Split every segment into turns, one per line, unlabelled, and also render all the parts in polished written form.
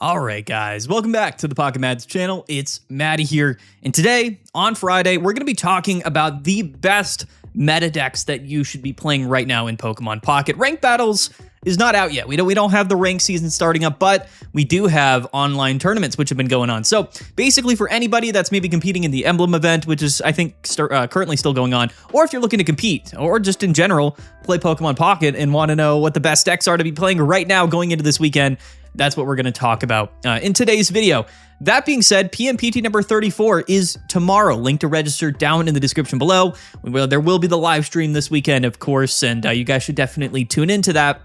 All right, guys, welcome back to the Pocket Mads channel. It's Maddie here, and today, on Friday, we're going to be talking about the best meta decks that you should be playing right now in Pokemon Pocket. Ranked Battles is not out yet. We don't have the ranked season starting up, but we do have online tournaments which have been going on. So basically, for anybody that's maybe competing in the Emblem event, which is I think currently still going on, or if you're looking to compete, or just in general play Pokemon Pocket and want to know what the best decks are to be playing right now going into this weekend, that's what we're going to talk about in today's video. That being said, PMPT number 34 is tomorrow. Link to register down in the description below. There will be the live stream this weekend, of course, and you guys should definitely tune into that.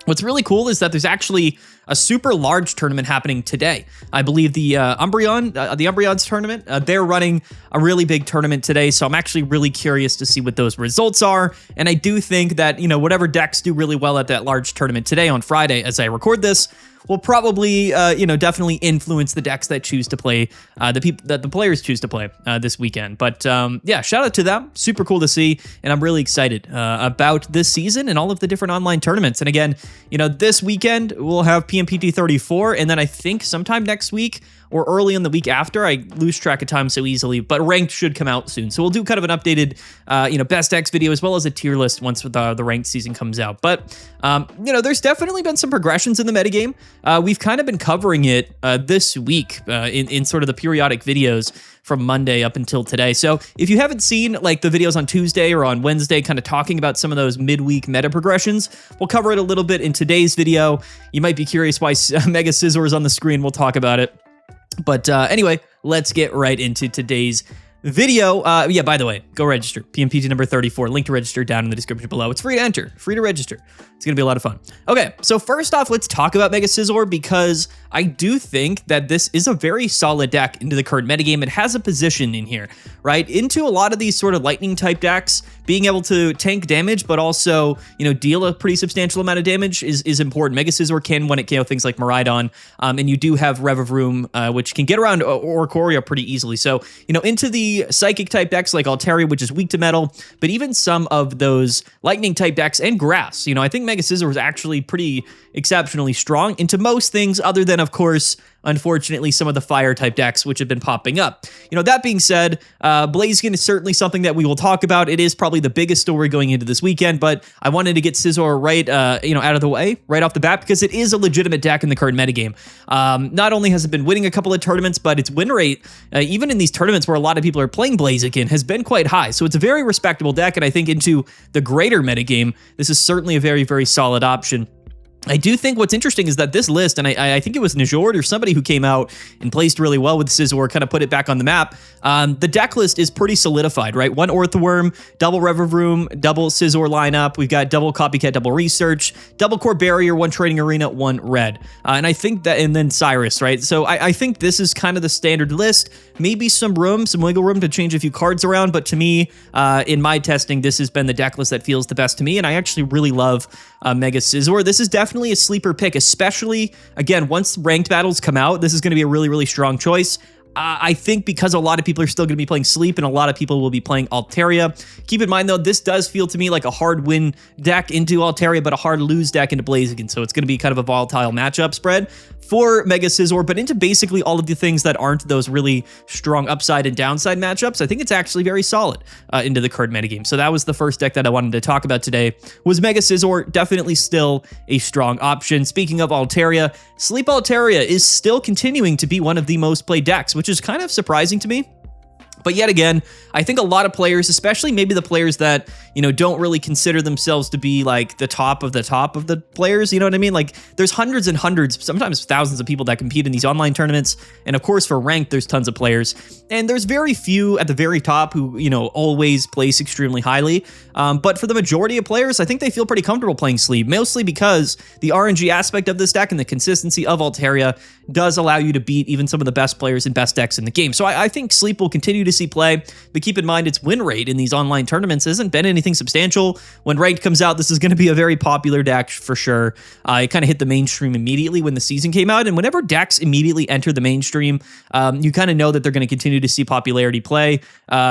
What's really cool is that there's actually a super large tournament happening today. I believe the Umbreon's tournament, they're running a really big tournament today, so I'm actually really curious to see what those results are. And I do think that, whatever decks do really well at that large tournament today on Friday, as I record this, will probably, definitely influence the decks that choose to play, the players choose to play this weekend. But yeah, shout out to them. Super cool to see, and I'm really excited about this season and all of the different online tournaments. And again, this weekend we'll have PMPT 34, and then I think sometime next week or early in the week after, I lose track of time so easily, but ranked should come out soon. So we'll do kind of an updated, best decks video as well as a tier list once the ranked season comes out. But, there's definitely been some progressions in the metagame. We've kind of been covering it this week in sort of the periodic videos from Monday up until today. So if you haven't seen like the videos on Tuesday or on Wednesday kind of talking about some of those midweek meta progressions, we'll cover it a little bit in today's video. You might be curious why Mega Scizor is on the screen. We'll talk about it. But anyway, let's get right into today's video. Yeah, by the way, go register. PMPT number 34. Link to register down in the description below. It's free to enter, free to register. It's going to be a lot of fun. Okay, so first off, let's talk about Mega Scizor because I do think that this is a very solid deck into the current metagame. It has a position in here, right? Into a lot of these sort of lightning type decks, being able to tank damage, but also, deal a pretty substantial amount of damage is important. Mega Scizor can when it KO things like Miraidon, and you do have Rev of Room, which can get around Oricorio pretty easily. So, into the psychic type decks like Altaria, which is weak to metal, but even some of those lightning type decks and grass, I think Mega Scizor was actually pretty exceptionally strong into most things other than, of course, unfortunately, some of the fire type decks which have been popping up. That being said, Blaziken is certainly something that we will talk about. It is probably the biggest story going into this weekend, but I wanted to get Scizor right, out of the way right off the bat because it is a legitimate deck in the current metagame. Not only has it been winning a couple of tournaments, but its win rate, even in these tournaments where a lot of people are playing Blaziken, has been quite high. So it's a very respectable deck, and I think into the greater metagame, this is certainly a very, very solid option. I do think what's interesting is that this list, and I think it was Najord or somebody who came out and placed really well with Scizor, kind of put it back on the map. The deck list is pretty solidified, right? One Orthworm, double Rev of Room, double Scizor lineup. We've got double Copycat, double Research, double Core Barrier, one Trading Arena, one Red. And I think that, and then Cyrus, right? So I think this is kind of the standard list. Maybe some wiggle room to change a few cards around, but to me, in my testing, this has been the deck list that feels the best to me, and I actually really love Mega Scizor. This is definitely a sleeper pick, especially, again, once ranked battles come out, this is going to be a really, really strong choice. I think because a lot of people are still going to be playing Sleep and a lot of people will be playing Altaria. Keep in mind, though, this does feel to me like a hard win deck into Altaria, but a hard lose deck into Blaziken. So it's going to be kind of a volatile matchup spread for Mega Scizor, but into basically all of the things that aren't those really strong upside and downside matchups, I think it's actually very solid into the current metagame. So that was the first deck that I wanted to talk about today, was Mega Scizor. Definitely still a strong option. Speaking of Altaria, Sleep Altaria is still continuing to be one of the most played decks, which is kind of surprising to me. But yet again, I think a lot of players, especially maybe the players that, don't really consider themselves to be like the top of the players, you know what I mean? Like there's hundreds and hundreds, sometimes thousands of people that compete in these online tournaments. And of course, for ranked, there's tons of players. And there's very few at the very top who, always place extremely highly. But for the majority of players, I think they feel pretty comfortable playing Sleep, mostly because the RNG aspect of this deck and the consistency of Altaria does allow you to beat even some of the best players and best decks in the game. So I think Sleep will continue to see play, but keep in mind its win rate in these online tournaments hasn't been anything substantial. When Ranked comes out, this is going to be a very popular deck for sure. It kind of hit the mainstream immediately when the season came out, and whenever decks immediately enter the mainstream, you kind of know that they're going to continue to see popularity play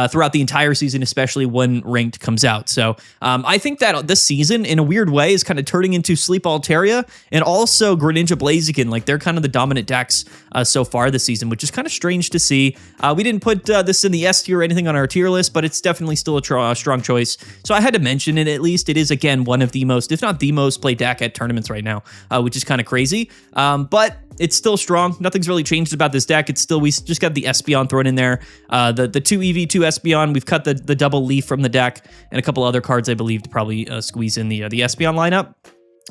throughout the entire season, especially when Ranked comes out. So I think that this season, in a weird way, is kind of turning into Sleep Altaria and also Greninja Blaziken. Like, they're kind of the dominant decks so far this season, which is kind of strange to see. We didn't put this in the S tier or anything on our tier list, but it's definitely still a strong choice. So I had to mention it at least. It is, again, one of the most, if not the most played deck at tournaments right now, which is kind of crazy. But it's still strong. Nothing's really changed about this deck. It's still, we just got the Espeon thrown in there. The 2 EV2 Espeon, we've cut the double leaf from the deck and a couple other cards, I believe, to probably squeeze in the Espeon lineup.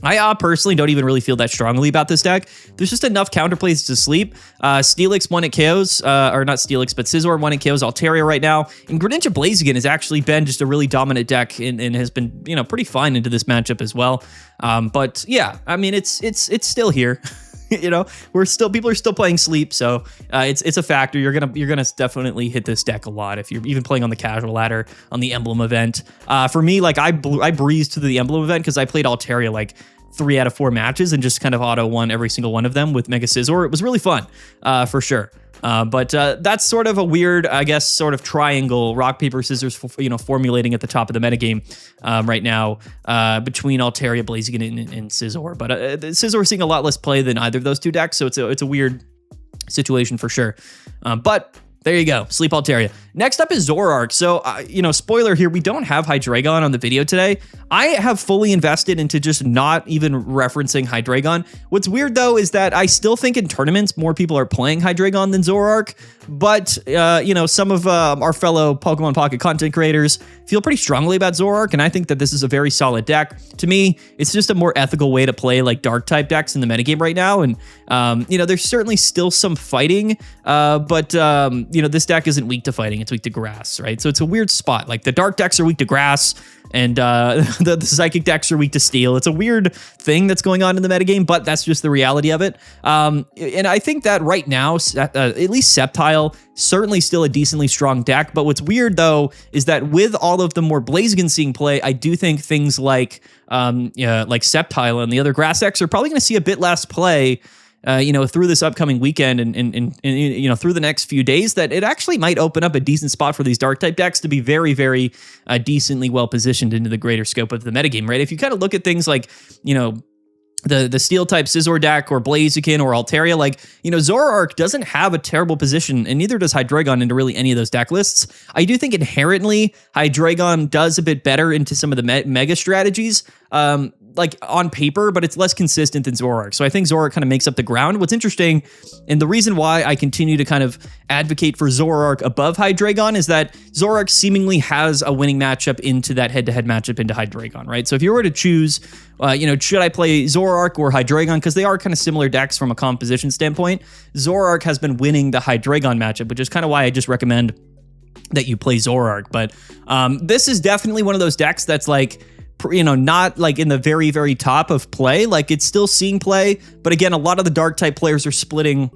I personally don't even really feel that strongly about this deck. There's just enough counterplays to sleep. Steelix won at KOs, or not Steelix, but Scizor won at KOs Altaria right now. And Greninja Blaziken has actually been just a really dominant deck and has been, you know, pretty fine into this matchup as well. But yeah, I mean, it's still here. You know, people are still playing sleep, so it's a factor. You're gonna definitely hit this deck a lot if you're even playing on the casual ladder on the emblem event. For me, like I breezed to the emblem event because I played Altaria like 3 out of 4 matches and just kind of auto won every single one of them with Mega Scizor. It was really fun, for sure. But that's sort of a weird, I guess, sort of triangle, rock, paper, scissors, formulating at the top of the metagame right now between Altaria, Blaziken, and Scizor. But Scizor is seeing a lot less play than either of those two decks, so it's a weird situation for sure. But there you go, Sleep Altaria. Next up is Zoroark. So, spoiler here, we don't have Hydreigon on the video today. I have fully invested into just not even referencing Hydreigon. What's weird, though, is that I still think in tournaments, more people are playing Hydreigon than Zoroark. But, some of our fellow Pokemon Pocket content creators feel pretty strongly about Zoroark, and I think that this is a very solid deck. To me, it's just a more ethical way to play, like, Dark-type decks in the metagame right now. And, there's certainly still some fighting, but this deck isn't weak to fighting. It's weak to grass, right? So it's a weird spot. Like the dark decks are weak to grass, and the psychic decks are weak to steel. It's a weird thing that's going on in the metagame, but that's just the reality of it. And I think that right now, at least Sceptile, certainly still a decently strong deck. But what's weird, though, is that with all of the more Blaziken seeing play, I do think things like Sceptile and the other grass decks are probably going to see a bit less play through this upcoming weekend and through the next few days, that it actually might open up a decent spot for these dark type decks to be very, very decently well positioned into the greater scope of the metagame, right? If you kind of look at things like, the steel type Scizor deck or Blaziken or Altaria, Zoroark doesn't have a terrible position, and neither does Hydreigon into really any of those deck lists. I do think inherently Hydreigon does a bit better into some of the mega strategies, on paper, but it's less consistent than Zoroark. So I think Zoroark kind of makes up the ground. What's interesting, and the reason why I continue to kind of advocate for Zoroark above Hydreigon, is that Zoroark seemingly has a winning matchup into that head-to-head matchup into Hydreigon, right? So if you were to choose, should I play Zoroark or Hydreigon? Because they are kind of similar decks from a composition standpoint. Zoroark has been winning the Hydreigon matchup, which is kind of why I just recommend that you play Zoroark. But this is definitely one of those decks that's not like in the very, very top of play. Like it's still seeing play, but again, a lot of the dark type players are splitting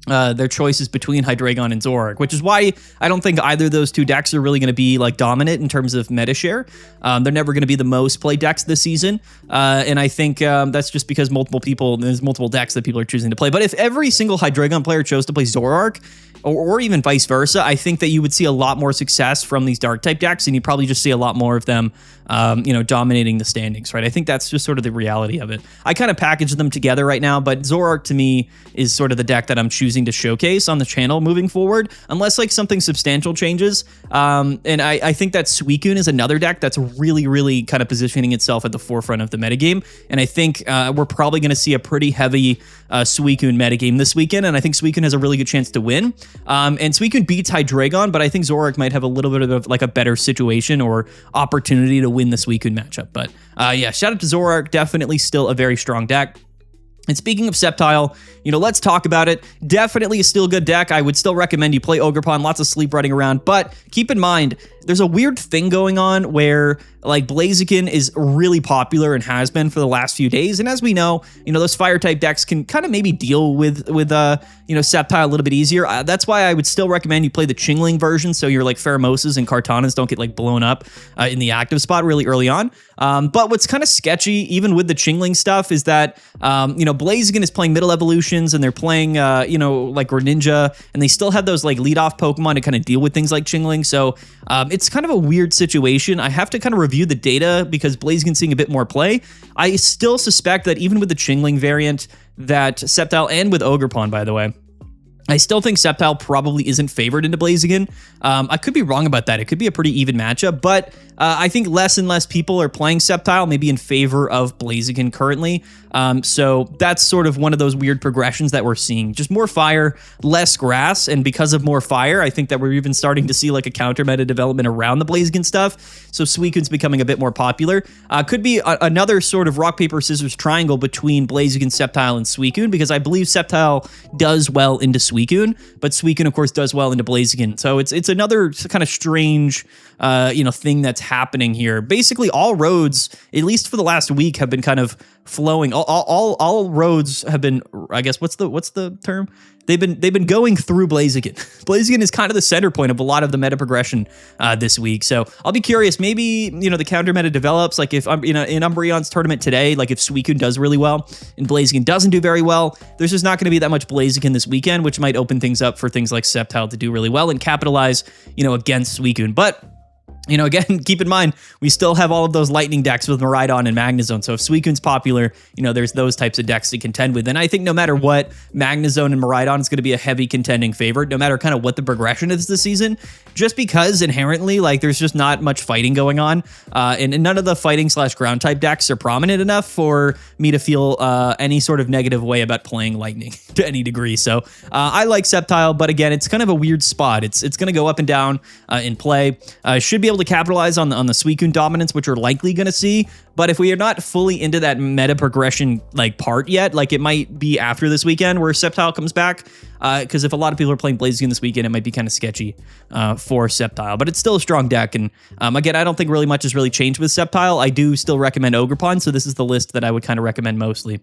their choices between Hydreigon and Zoroark, which is why I don't think either of those two decks are really going to be dominant in terms of meta share. They're never going to be the most played decks this season, and I think that's just because there's multiple decks that people are choosing to play. But if every single Hydreigon player chose to play Zoroark, or even vice versa, I think that you would see a lot more success from these dark type decks, and you probably just see a lot more of them, dominating the standings, right? I think that's just sort of the reality of it. I kind of package them together right now, but Zoroark to me is sort of the deck that I'm choosing to showcase on the channel moving forward, unless something substantial changes. And I think that Suicune is another deck that's really, really kind of positioning itself at the forefront of the metagame, and I think we're probably going to see a pretty heavy Suicune metagame this weekend, and I think Suicune has a really good chance to win. And Suicune beats Hydreigon, but I think Zoroark might have a little bit of a better situation or opportunity to win the Suicune matchup. But shout out to Zoroark, definitely still a very strong deck. And speaking of Sceptile, let's talk about it. Definitely a still good deck. I would still recommend you play Ogerpon, lots of sleep running around, but keep in mind, there's a weird thing going on where like Blaziken is really popular and has been for the last few days. And as we know, those fire type decks can kind of maybe deal with Sceptile a little bit easier. That's why I would still recommend you play the Chingling version, so your like Pheromoses and Kartanas don't get like blown up in the active spot really early on. But what's kind of sketchy, even with the Chingling stuff, is that Blaziken is playing middle evolutions, and they're playing like Greninja, and they still have those like lead-off Pokemon to kind of deal with things like Chingling. So it's kind of a weird situation. I have to kind of review the data because Blaziken's seeing a bit more play. I still suspect that even with the Chingling variant, that Sceptile, and with Ogerpon, by the way, I still think Sceptile probably isn't favored into Blaziken. I could be wrong about that. It could be a pretty even matchup, but I think less and less people are playing Sceptile, maybe in favor of Blaziken currently. So that's sort of one of those weird progressions that we're seeing. Just more fire, less grass, and because of more fire, I think that we're even starting to see like a counter meta development around the Blaziken stuff. So Suicune's becoming a bit more popular. Could be another sort of rock, paper, scissors triangle between Blaziken, Sceptile, and Suicune, because I believe Sceptile does well into Suicune, but Suicune, of course, does well into Blaziken. So it's another kind of strange thing that's happening here. Basically, all roads, at least for the last week, have been kind of flowing. All roads have been, I guess, what's the term? They've been going through Blaziken. Blaziken is kind of the center point of a lot of the meta progression this week. So I'll be curious. Maybe the counter meta develops. Like if in Umbreon's tournament today, like if Suicune does really well and Blaziken doesn't do very well, there's just not going to be that much Blaziken this weekend, which might open things up for things like Sceptile to do really well and capitalize against Suicune. But again, keep in mind, we still have all of those lightning decks with Miraidon and Magnezone. So if Suicune's popular, there's those types of decks to contend with. And I think no matter what, Magnezone and Miraidon is going to be a heavy contending favorite, no matter kind of what the progression is this season, just because inherently, like, there's just not much fighting going on. And none of the fighting / ground type decks are prominent enough for me to feel any sort of negative way about playing lightning to any degree. So I like Sceptile, but again, it's kind of a weird spot. It's going to go up and down in play. Should be able to capitalize on the Suicune dominance, which we're likely going to see. But if we are not fully into that meta progression like part yet, like it might be after this weekend where Sceptile comes back, because if a lot of people are playing Blaziken this weekend, it might be kind of sketchy for Sceptile. But it's still a strong deck, and again, I don't think really much has really changed with Sceptile. I do still recommend Ogerpon, so this is the list that I would kind of recommend mostly.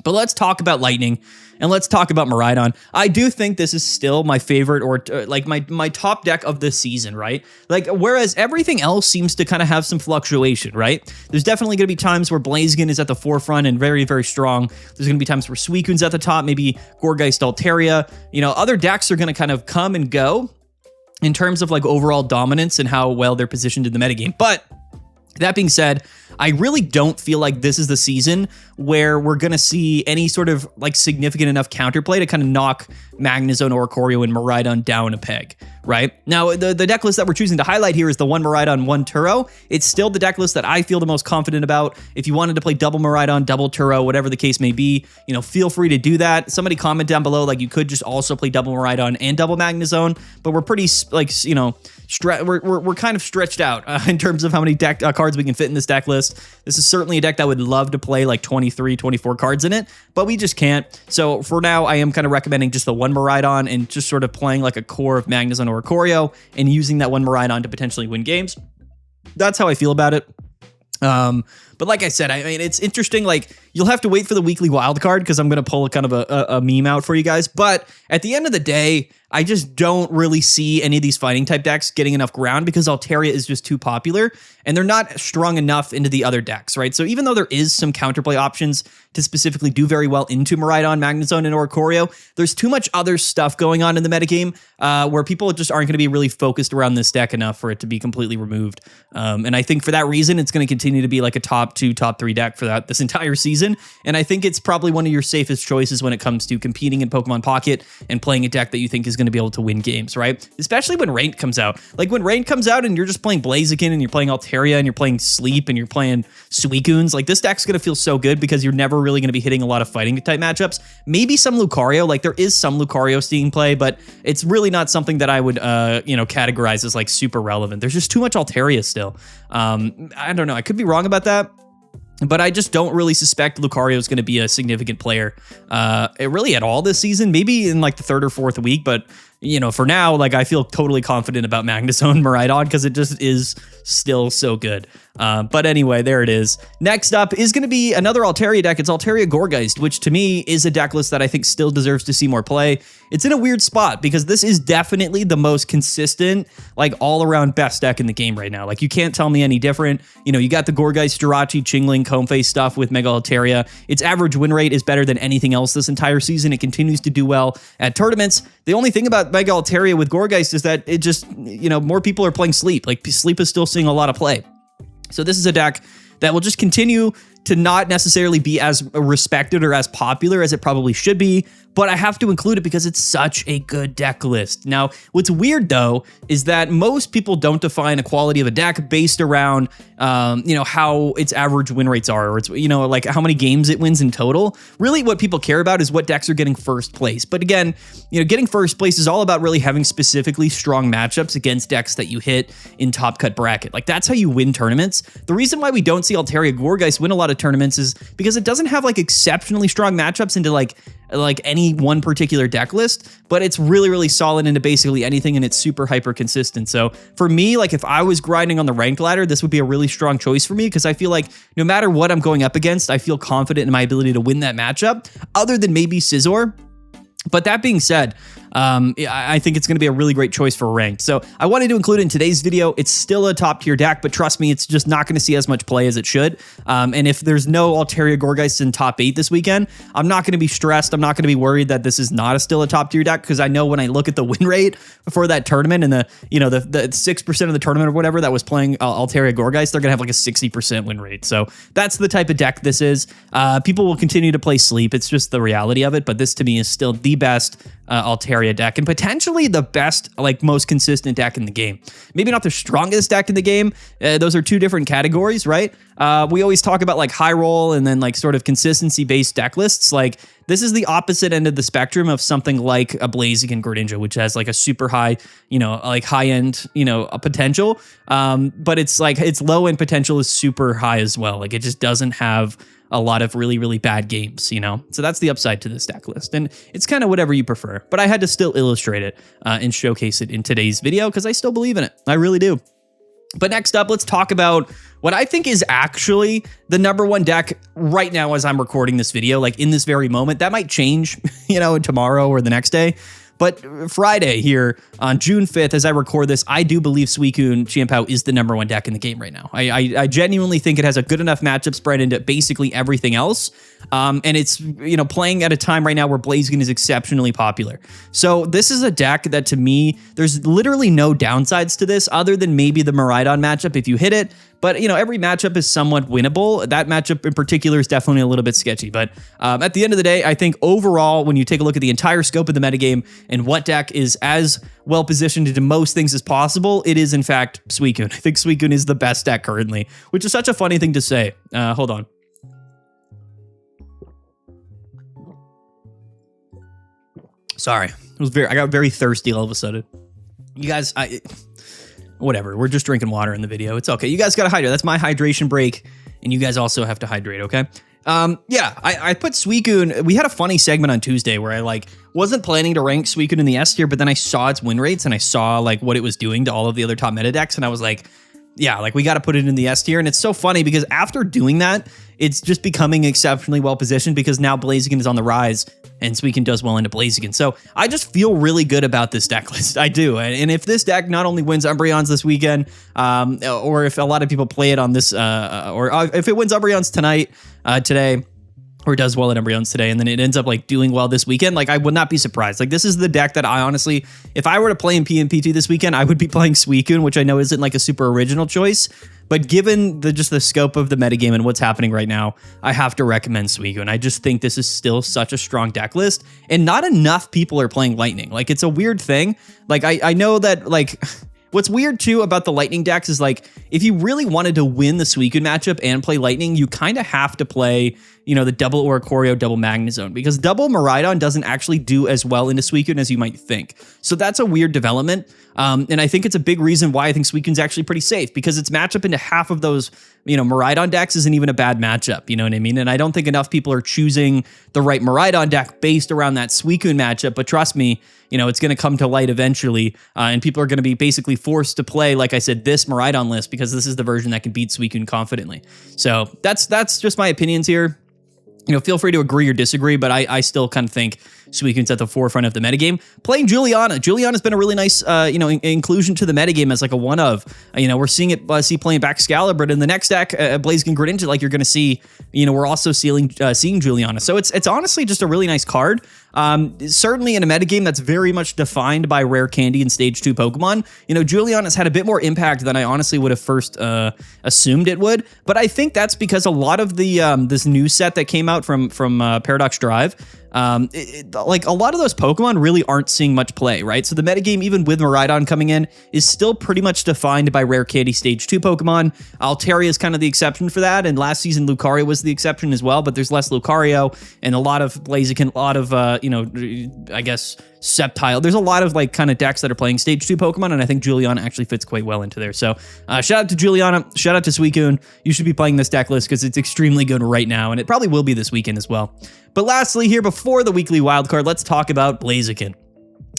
But let's talk about Lightning, and let's talk about Miraidon. I do think this is still my favorite, or like my top deck of the season, right? Like, whereas everything else seems to kind of have some fluctuation, right? There's definitely going to be times where Blaziken is at the forefront and very, very strong. There's going to be times where Suicune's at the top, maybe Gourgiest, Altaria. Other decks are going to kind of come and go in terms of like overall dominance and how well they're positioned in the metagame. But that being said, I really don't feel like this is the season where we're going to see any sort of like significant enough counterplay to kind of knock Magnezone, Oricorio, and Miraidon down a peg, right? Now, the deck list that we're choosing to highlight here is the 1 Miraidon, 1 Turo. It's still the deck list that I feel the most confident about. If you wanted to play double Miraidon, double Turo, whatever the case may be, feel free to do that. Somebody comment down below, like you could just also play double Miraidon and double Magnezone, but we're pretty like, we're kind of stretched out in terms of how many deck cards we can fit in this deck list. This is certainly a deck that would love to play like 23, 24 cards in it, but we just can't. So for now, I am kind of recommending just the 1 Miraidon and just sort of playing like a core of Magnezone or Oricorio and using that 1 Miraidon to potentially win games. That's how I feel about it. But like I said, I mean, it's interesting. Like, you'll have to wait for the weekly wild card because I'm going to pull kind of a meme out for you guys. But at the end of the day, I just don't really see any of these fighting type decks getting enough ground because Altaria is just too popular and they're not strong enough into the other decks, right? So even though there is some counterplay options to specifically do very well into Miraidon, Magnezone, and Oricorio, there's too much other stuff going on in the metagame where people just aren't going to be really focused around this deck enough for it to be completely removed. And I think for that reason, it's going to continue to be like a top 2, top 3 deck for this entire season. And I think it's probably one of your safest choices when it comes to competing in Pokemon Pocket and playing a deck that you think is going to be able to win games, right? Especially when Ranked comes out. Like when Ranked comes out and you're just playing Blaziken and you're playing Altaria and you're playing Sleep and you're playing Suicunes, like this deck's going to feel so good because you're never really going to be hitting a lot of fighting type matchups. Maybe some Lucario, like there is some Lucario seeing play, but it's really not something that I would, categorize as like super relevant. There's just too much Altaria still. I don't know. I could be wrong about that. But I just don't really suspect Lucario is going to be a significant player really at all this season. Maybe in like the 3rd or 4th week, but for now, like I feel totally confident about Magnezone Miraidon because it just is still so good. But anyway, there it is. Next up is going to be another Altaria deck. It's Altaria Gourgiest, which to me is a deck list that I think still deserves to see more play. It's in a weird spot because this is definitely the most consistent, like all-around best deck in the game right now. Like you can't tell me any different. You got the Gourgeist, Jirachi, Chingling, Comfey stuff with Mega Altaria. Its average win rate is better than anything else this entire season. It continues to do well at tournaments. The only thing about Mega Altaria with Gourgeist is that it just, more people are playing Sleep. Like Sleep is still seeing a lot of play. So this is a deck that will just continue to not necessarily be as respected or as popular as it probably should be, but I have to include it because it's such a good deck list. Now, what's weird though is that most people don't define a quality of a deck based around, how its average win rates are, or it's, like how many games it wins in total. Really, what people care about is what decks are getting first place. But again, getting first place is all about really having specifically strong matchups against decks that you hit in top cut bracket. Like that's how you win tournaments. The reason why we don't see Altaria Gourgeist win a lot of tournaments is because it doesn't have like exceptionally strong matchups into like any one particular deck list, but it's really, really solid into basically anything, and it's super hyper consistent. So for me, like if I was grinding on the ranked ladder, this would be a really strong choice for me because I feel like no matter what I'm going up against, I feel confident in my ability to win that matchup, other than maybe Scizor. But that being said, I think it's going to be a really great choice for ranked. So I wanted to include it in today's video. It's still a top tier deck, but trust me, it's just not going to see as much play as it should. And if there's no Altaria Gourgeist in top 8 this weekend, I'm not going to be stressed. I'm not going to be worried that this is not still a top tier deck because I know when I look at the win rate for that tournament and the 6% of the tournament or whatever that was playing Altaria Gourgeist, they're going to have like a 60% win rate. So that's the type of deck this is. People will continue to play Sleep. It's just the reality of it. But this to me is still the best Altaria deck and potentially the best, like most consistent deck in the game. Maybe not the strongest deck in the game. Those are two different categories, right? We always talk about like high roll and then like sort of consistency based deck lists. Like this is the opposite end of the spectrum of something like a Blaziken Greninja, which has like a super high, like high end, a potential. But it's like its low end potential is super high as well. Like it just doesn't have a lot of really, really bad games, So that's the upside to this deck list. And it's kind of whatever you prefer. But I had to still illustrate it and showcase it in today's video because I still believe in it. I really do. But next up, let's talk about what I think is actually the #1 deck right now as I'm recording this video, like in this very moment. That might change, tomorrow or the next day. But Friday here on June 5th, as I record this, I do believe Suicune Chien-Pao is the #1 deck in the game right now. I genuinely think it has a good enough matchup spread into basically everything else. And it's, playing at a time right now where Blaziken is exceptionally popular. So this is a deck that to me, there's literally no downsides to this other than maybe the Miraidon matchup if you hit it. But, every matchup is somewhat winnable. That matchup in particular is definitely a little bit sketchy. But at the end of the day, I think overall, when you take a look at the entire scope of the metagame and what deck is as well positioned to do most things as possible, it is, in fact, Suicune. I think Suicune is the best deck currently, which is such a funny thing to say. Hold on. Sorry. I got very thirsty all of a sudden. You guys, whatever. We're just drinking water in the video. It's okay. You guys got to hydrate. That's my hydration break. And you guys also have to hydrate, okay? I put Suicune. We had a funny segment on Tuesday where I wasn't planning to rank Suicune in the S tier, but then I saw its win rates and I saw what it was doing to all of the other top meta decks. And I was like, yeah, we got to put it in the S tier. And it's so funny because after doing that, it's just becoming exceptionally well positioned because now Blaziken is on the rise and Suicune does well into Blaziken. So I just feel really good about this deck list. I do. And if this deck not only wins Umbreons this weekend, or if a lot of people play it on this, or if it wins Umbreons today, or does well at Umbreons today, and then it ends up doing well this weekend, I would not be surprised. This is the deck that I honestly, if I were to play in PMPT this weekend, I would be playing Suicune, which I know isn't a super original choice. But given the scope of the metagame and what's happening right now, I have to recommend Suicune. I just think this is still such a strong deck list, and not enough people are playing Lightning. It's a weird thing. I know that What's weird too about the Lightning decks is like, if you really wanted to win the Suicune matchup and play Lightning, you kind of have to play, you know, the double Oricorio, double Magnezone, because double Miraidon doesn't actually do as well into Suicune as you might think. So that's a weird development. And I think it's a big reason why I think Suicune's actually pretty safe, because its matchup into half of those, you know, Miraidon decks isn't even a bad matchup. You know what I mean? And I don't think enough people are choosing the right Miraidon deck based around that Suicune matchup. But trust me, you know, it's going to come to light eventually, and people are going to be basically forced to play, like I said, this Miraidon list, because this is the version that can beat Suicune confidently. So that's just my opinions here. You know, feel free to agree or disagree, but I still kind of think Suicune's at the forefront of the metagame. Playing Juliana. Juliana's been a really nice, you know, inclusion to the metagame as like a one of. You know, we're seeing it, playing back Excalibur, but in the next deck, Blaziken Greninja, like you're going to see, you know, we're also seeing Juliana. So it's honestly just a really nice card. Certainly in a metagame that's very much defined by rare candy and stage 2 Pokemon, you know, Juliana's had a bit more impact than I honestly would have first assumed it would. But I think that's because a lot of the this new set that came out from Paradox Drive, like a lot of those Pokemon really aren't seeing much play, right? So the metagame, even with Miraidon coming in, is still pretty much defined by rare candy stage 2 Pokemon. Altaria is kind of the exception for that, and last season Lucario was the exception as well, but there's less Lucario and a lot of Blaziken, a lot of, you know, I guess Sceptile. There's a lot of like kind of decks that are playing stage 2 Pokemon, and I think Juliana actually fits quite well into there. So shout out to Juliana, shout out to Suicune. You should be playing this deck list because it's extremely good right now, and it probably will be this weekend as well. But lastly here, before the weekly wildcard, let's talk about Blaziken.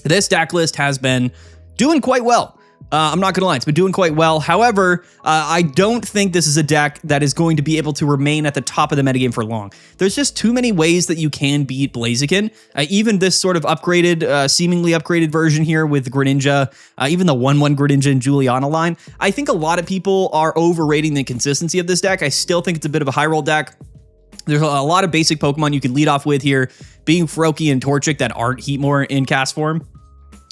This deck list has been doing quite well. I'm not going to lie, it's been doing quite well. However, I don't think this is a deck that is going to be able to remain at the top of the metagame for long. There's just too many ways that you can beat Blaziken. Even this sort of upgraded, seemingly upgraded version here with Greninja, even the 1/1 Greninja and Juliana line. I think a lot of people are overrating the consistency of this deck. I still think it's a bit of a high roll deck. There's a lot of basic Pokemon you can lead off with here, being Froakie and Torchic that aren't Heatmore in cast form,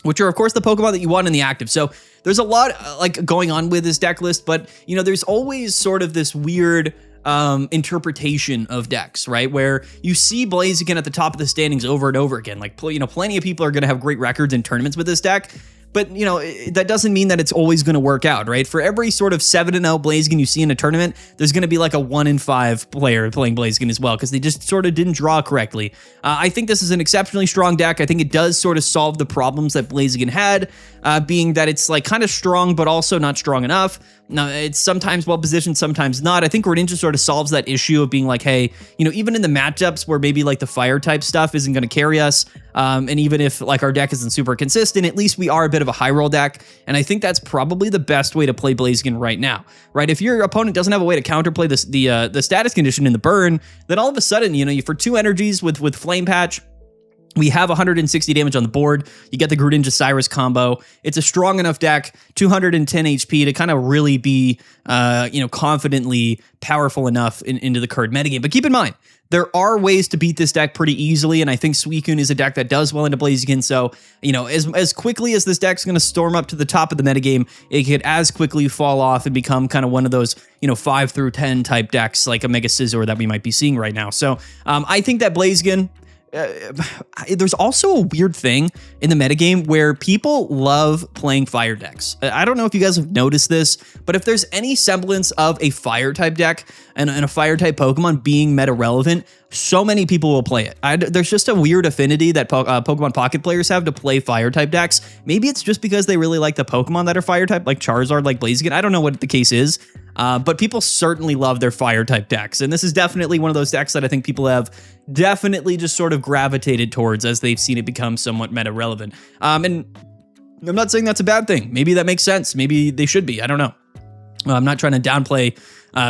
which are, of course, the Pokemon that you want in the active. So there's a lot like going on with this deck list, but, you know, there's always sort of this weird interpretation of decks, right? Where you see Blaziken at the top of the standings over and over again. Like, you know, plenty of people are going to have great records in tournaments with this deck. But, you know, that doesn't mean that it's always going to work out, right? For every sort of 7-0 Blaziken you see in a tournament, there's going to be like a 1-in-5 player playing Blaziken as well, because they just sort of didn't draw correctly. I think this is an exceptionally strong deck. I think it does sort of solve the problems that Blaziken had, being that it's like kind of strong, but also not strong enough. Now, it's sometimes well-positioned, sometimes not. I think Greninja sort of solves that issue of being like, hey, you know, even in the matchups where maybe like the fire-type stuff isn't going to carry us, and even if like our deck isn't super consistent, at least we are a bit of a high-roll deck, and I think that's probably the best way to play Blaziken right now, right? If your opponent doesn't have a way to counterplay this, the status condition in the burn, then all of a sudden, you know, for 2 energies with Flame Patch, we have 160 damage on the board. You get the Greninja Cyrus combo. It's a strong enough deck, 210 HP to kind of really be, you know, confidently powerful enough into the current metagame. But keep in mind, there are ways to beat this deck pretty easily, and I think Suicune is a deck that does well into Blaziken. So, you know, as quickly as this deck's going to storm up to the top of the metagame, it could as quickly fall off and become kind of one of those, you know, 5 through 10 type decks like a Mega Scizor that we might be seeing right now. So, I think that Blaziken, there's also a weird thing in the metagame where people love playing fire decks. I don't know if you guys have noticed this, but if there's any semblance of a fire type deck and a fire type Pokemon being meta relevant, so many people will play it. There's just a weird affinity that Pokemon Pocket players have to play fire type decks. Maybe it's just because they really like the Pokemon that are fire type, like Charizard, like Blaziken. I don't know what the case is, but people certainly love their fire type decks. And this is definitely one of those decks that I think people have definitely just sort of gravitated towards as they've seen it become somewhat meta relevant. And I'm not saying that's a bad thing. Maybe that makes sense. Maybe they should be. I don't know. I'm not trying to downplay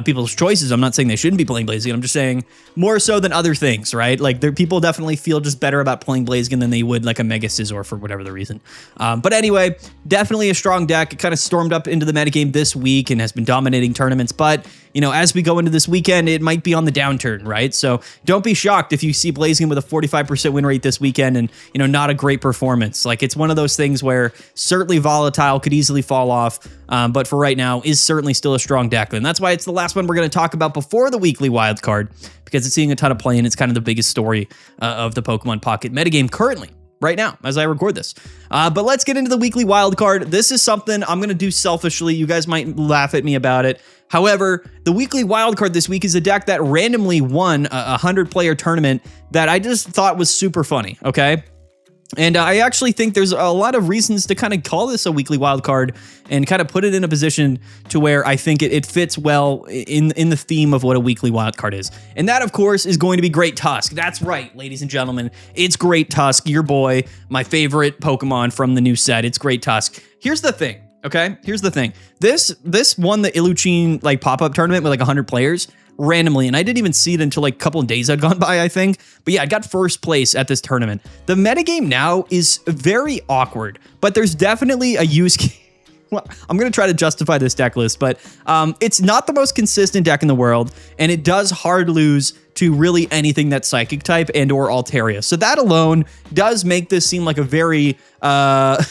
people's choices. I'm not saying they shouldn't be playing Blaziken. I'm just saying more so than other things, right? Like people definitely feel just better about playing Blaziken than they would like a Mega Scizor for whatever the reason. But anyway, definitely a strong deck. It kind of stormed up into the metagame this week and has been dominating tournaments. But, you know, as we go into this weekend, it might be on the downturn, right? So don't be shocked if you see Blaziken with a 45% win rate this weekend and, you know, not a great performance. Like, it's one of those things where certainly volatile, could easily fall off, but for right now is certainly still a strong deck. And that's why it's the last one we're going to talk about before the weekly wildcard, because it's seeing a ton of play and it's kind of the biggest story of the Pokemon Pocket metagame currently. right now as I record this. But let's get into the weekly wild card. This is something I'm going to do selfishly. You guys might laugh at me about it. However, the weekly wild card this week is a deck that randomly won a 100-player tournament that I just thought was super funny, okay? And I actually think there's a lot of reasons to kind of call this a weekly wild card and kind of put it in a position to where I think it fits well in the theme of what a weekly wild card is. And that, of course, is going to be Great Tusk. That's right, ladies and gentlemen. It's Great Tusk, your boy, my favorite Pokemon from the new set. It's Great Tusk. Here's the thing, okay? Here's the thing. This won the Illuchine like pop-up tournament with like 100 players. Randomly, and I didn't even see it until like a couple of days had gone by, I think. But yeah, I got first place at this tournament. The metagame now is very awkward, but there's definitely a use case. Well, I'm going to try to justify this deck list, but it's not the most consistent deck in the world, and it does hard lose to really anything that's Psychic type and or Altaria. So that alone does make this seem like a very, not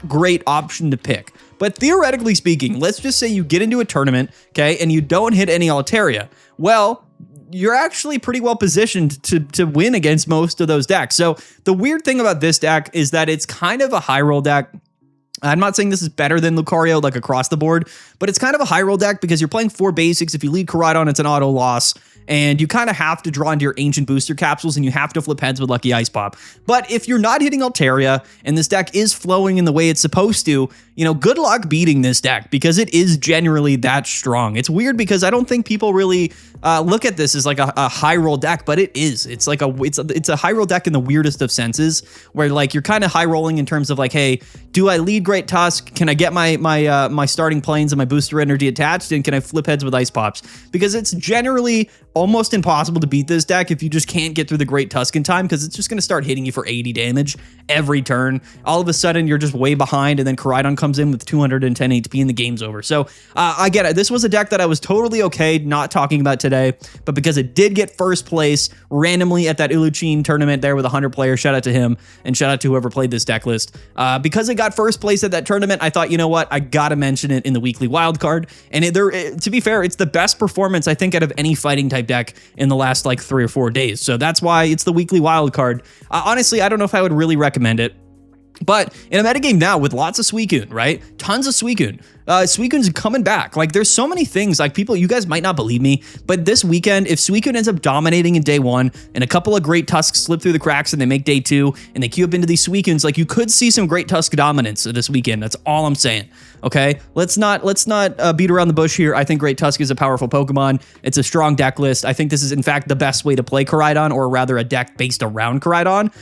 great option to pick. But theoretically speaking, let's just say you get into a tournament, okay, and you don't hit any Altaria. Well, you're actually pretty well positioned to win against most of those decks. So the weird thing about this deck is that it's kind of a high roll deck. I'm not saying this is better than Lucario, like across the board, but it's kind of a high roll deck because you're playing 4 basics. If you lead Miraidon, it's an auto loss. And you kind of have to draw into your ancient booster capsules and you have to flip heads with Lucky Ice Pop. But if you're not hitting Altaria and this deck is flowing in the way it's supposed to, good luck beating this deck because it is generally that strong. It's weird because I don't think people really look at this as like a high roll deck, but it is. It's like it's a high roll deck in the weirdest of senses where like you're kind of high rolling in terms of like, hey, do I lead Great Tusk? Can I get my starting planes and my booster energy attached? And can I flip heads with Ice Pops? Because it's generally almost impossible to beat this deck if you just can't get through the Great Tusk in time because it's just going to start hitting you for 80 damage every turn. All of a sudden, you're just way behind, and then Miraidon comes in with 210 HP and the game's over. So I get it. This was a deck that I was totally okay not talking about today, but because it did get first place randomly at that Illuchine tournament there with 100 players, shout out to him, and shout out to whoever played this deck list. Because it got first place at that tournament, I thought, you know what? I got to mention it in the weekly wild card. And to be fair, it's the best performance, I think, out of any fighting type deck in the last like 3 or 4 days. So that's why it's the weekly wild card. Honestly, I don't know if I would really recommend it. But in a metagame now with lots of Suicune, right? Tons of Suicune. Suicune's coming back. Like, there's so many things. Like, people, you guys might not believe me, but this weekend, if Suicune ends up dominating in day 1 and a couple of Great Tusks slip through the cracks and they make day 2 and they queue up into these Suicunes, like, you could see some Great Tusk dominance this weekend. That's all I'm saying. Okay, let's not beat around the bush here. I think Great Tusk is a powerful Pokemon. It's a strong deck list. I think this is in fact the best way to play Miraidon, or rather a deck based around Miraidon.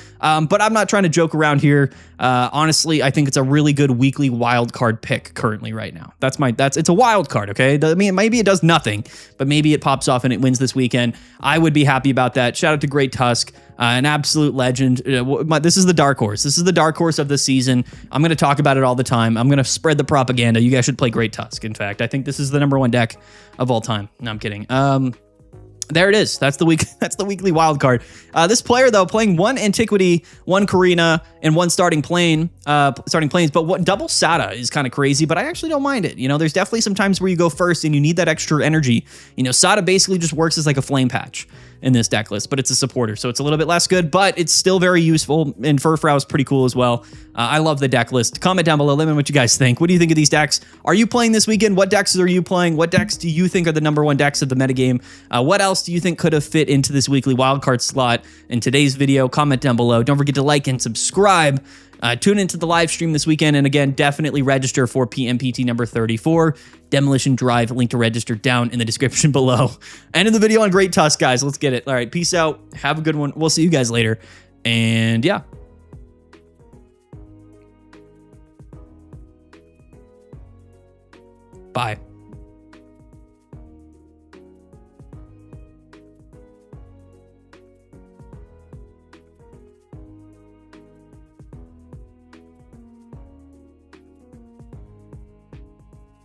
But I'm not trying to joke around here. Honestly, I think it's a really good weekly wild card pick currently right now. It's a wild card. Okay, I mean, maybe it does nothing, but maybe it pops off and it wins this weekend. I would be happy about that. Shout out to Great Tusk. An absolute legend. This is the dark horse. This is the dark horse of the season. I'm going to talk about it all the time. I'm going to spread the propaganda. You guys should play Great Tusk. In fact, I think this is the #1 deck of all time. No, I'm kidding. There it is. That's the weekly wild card. This player though, playing 1 Antiquity, 1 Karina, and 1 starting planes. But what double SATA is kind of crazy, but I actually don't mind it. There's definitely some times where you go first and you need that extra energy. SATA basically just works as like a flame patch in this deck list, but it's a supporter, so it's a little bit less good, but it's still very useful, and Furfrou is pretty cool as well. I love the deck list. Comment down below, let me know what you guys think. What do you think of these decks? Are you playing this weekend? What decks are you playing? What decks do you think are the #1 decks of the metagame? What else do you think could have fit into this weekly wildcard slot in today's video? Comment down below. Don't forget to like and subscribe. Tune into the live stream this weekend, and again, definitely register for PMPT number 34, Demolition Drive. Link to register down in the description below. End of the video on Great Tusk, guys. Let's get it. All right, peace out. Have a good one. We'll see you guys later. And yeah. Bye.